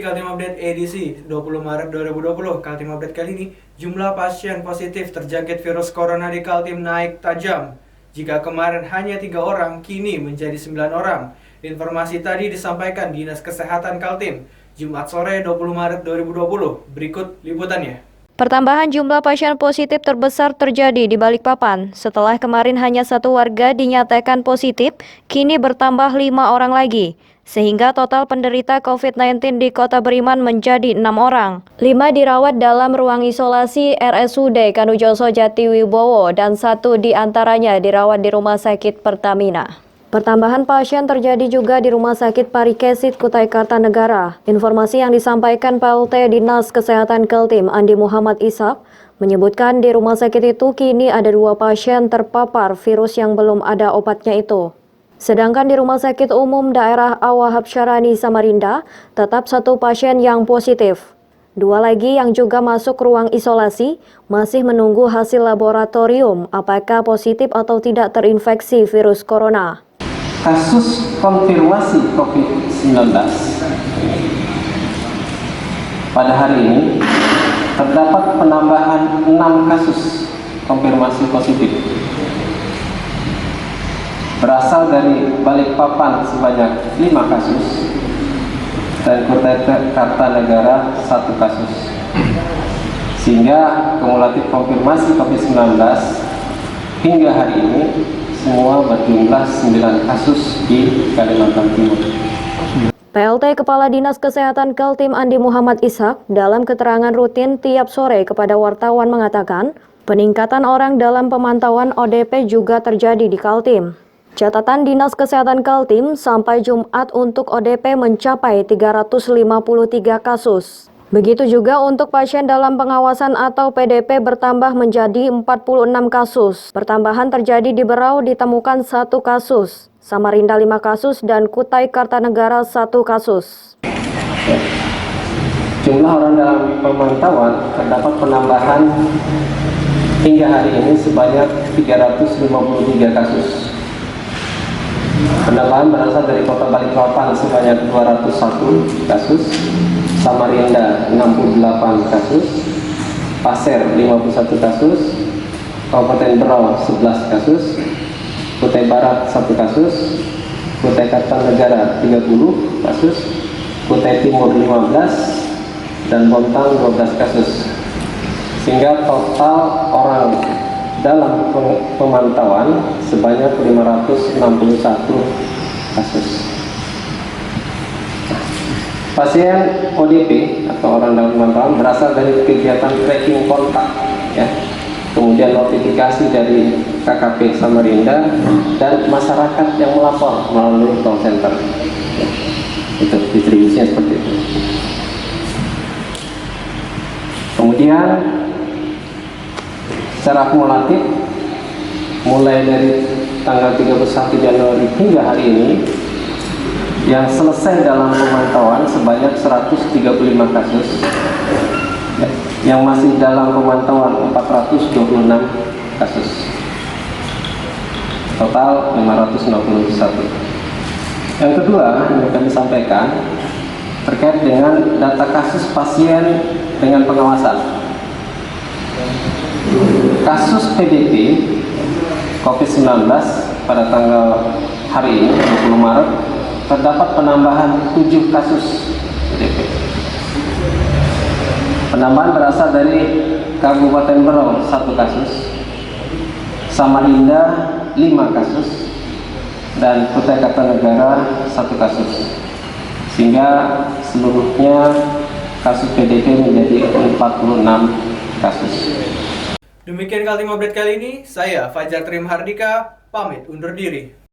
Kaltim Update edisi 20 Maret 2020. Kaltim Update kali ini, jumlah pasien positif terjangkit virus corona di Kaltim naik tajam. Jika kemarin hanya 3 orang, kini menjadi 9 orang. Informasi tadi disampaikan Dinas Kesehatan Kaltim, Jumat sore 20 Maret 2020. Berikut liputannya. Pertambahan jumlah pasien positif terbesar terjadi di Balikpapan. Setelah kemarin hanya 1 warga dinyatakan positif, kini bertambah 5 orang lagi. Sehingga total penderita COVID-19 di Kota Beriman menjadi 6 orang. 5 dirawat dalam ruang isolasi RSUD Kanujoso Jatiwibowo dan 1 diantaranya dirawat di Rumah Sakit Pertamina. Pertambahan pasien terjadi juga di Rumah Sakit Parikesit Kutai Kartanegara. Informasi yang disampaikan PLT Dinas Kesehatan Kaltim Andi Muhammad Ishak menyebutkan di rumah sakit itu kini ada 2 pasien terpapar virus yang belum ada obatnya itu. Sedangkan di Rumah Sakit Umum Daerah Awahab Syarani Samarinda tetap 1 pasien yang positif. 2 lagi yang juga masuk ruang isolasi masih menunggu hasil laboratorium apakah positif atau tidak terinfeksi virus corona. Kasus konfirmasi COVID-19 pada hari ini terdapat penambahan 6 kasus konfirmasi positif. Berasal dari Balikpapan sebanyak 5 kasus dan Kutai Kartanegara 1 kasus. Sehingga kumulatif konfirmasi COVID-19 hingga hari ini semua berjumlah 9 kasus di Kalimantan Timur. PLT Kepala Dinas Kesehatan Kaltim Andi Muhammad Ishak dalam keterangan rutin tiap sore kepada wartawan mengatakan peningkatan orang dalam pemantauan ODP juga terjadi di Kaltim. Catatan Dinas Kesehatan Kaltim sampai Jumat untuk ODP mencapai 353 kasus. Begitu juga untuk pasien dalam pengawasan atau PDP bertambah menjadi 46 kasus. Pertambahan terjadi di Berau ditemukan 1 kasus, Samarinda 5 kasus, dan Kutai Kartanegara 1 kasus. Jumlah orang dalam pemantauan terdapat penambahan hingga hari ini sebanyak 353 kasus. Penambahan berasal dari Kota Balikpapan sebanyak 201 kasus, Samarinda 68 kasus, Pasir 51 kasus, Kabupaten Berau 11 kasus, Kutai Barat 1 kasus, Kutai Kartanegara 30 kasus, Kutai Timur 15, dan Bontang 12 kasus. Sehingga total orang dalam pemantauan sebanyak 561 kasus. Pasien ODP atau orang dalam pemantauan berasal dari kegiatan tracking kontak, ya. Kemudian notifikasi dari KKP Samarinda dan masyarakat yang melapor melalui call center. Itu distribusinya seperti itu. Kemudian secara kumulatif mulai dari tanggal 31 Januari hingga hari ini yang selesai dalam pemantauan sebanyak 135 kasus, yang masih dalam pemantauan 426 kasus, total 561. Yang kedua yang kami sampaikan terkait dengan data kasus pasien dengan pengawasan. Kasus PDP COVID-19 pada tanggal hari ini 20 Maret terdapat penambahan 7 kasus PDP. Penambahan berasal dari Kabupaten Berau 1 kasus, Samarinda 5 kasus, dan Kutai Kartanegara 1 kasus. Sehingga seluruhnya kasus PDP menjadi 46 kasus. Demikian Kaltim Update kali ini, saya Fajar Trim Hardika, pamit undur diri.